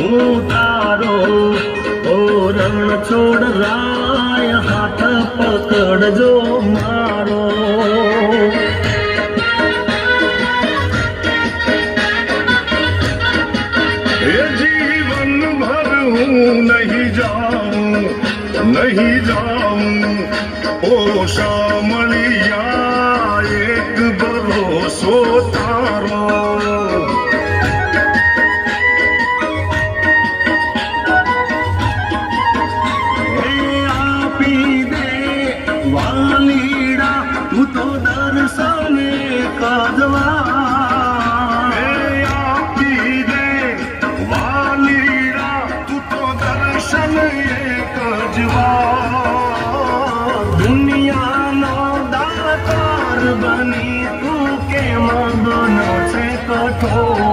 હું તારો ઓ રણ છોડ રાય હાથ પકડજો મારો नहीं जाऊं ओ शामलिया एक भरोसो तारो आपी दे वालीड़ा तू तो दर्शने काजवा दुनिया नो दातार बनी तू के मगनो छे कठोर